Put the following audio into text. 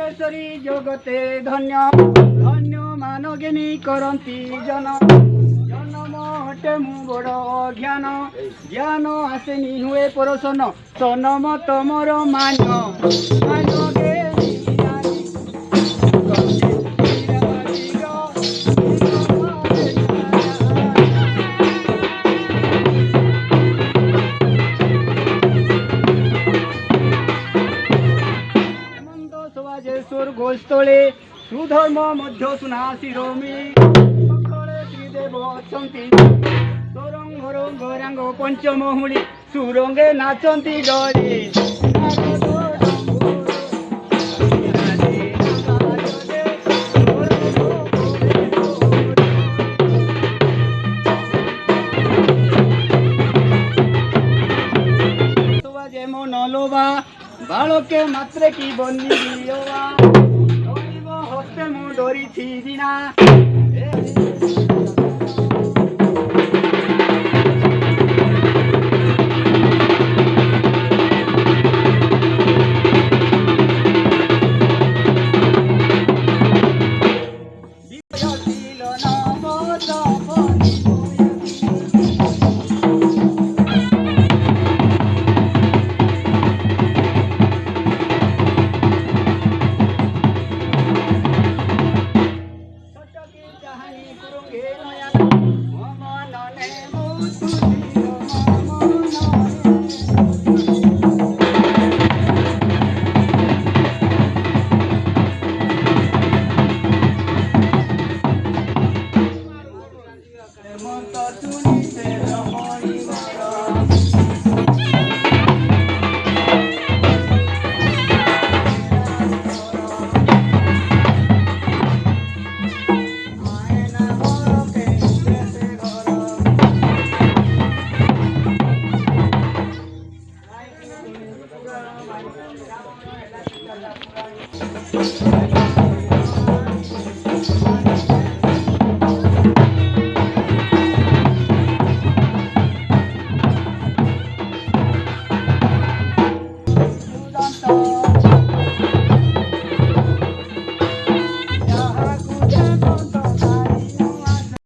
सर्वेश्वरी जगते धन्य धन्य मानगिनी करती जन जन्म हटे मु बड़ ज्ञान ज्ञान आसेनी हुए परसन सनम तमर मान मान गे स्वर्गस्थले सुधर्म मध्य सुना शिरोमी सखले त्रिदेव अछंती तरंग रंग रंग पंचमहुली सुरंगे नाचंती डरे नलोबा बालके मात्रे की बंदी दियोवा हस्ते मु डरी थी बिना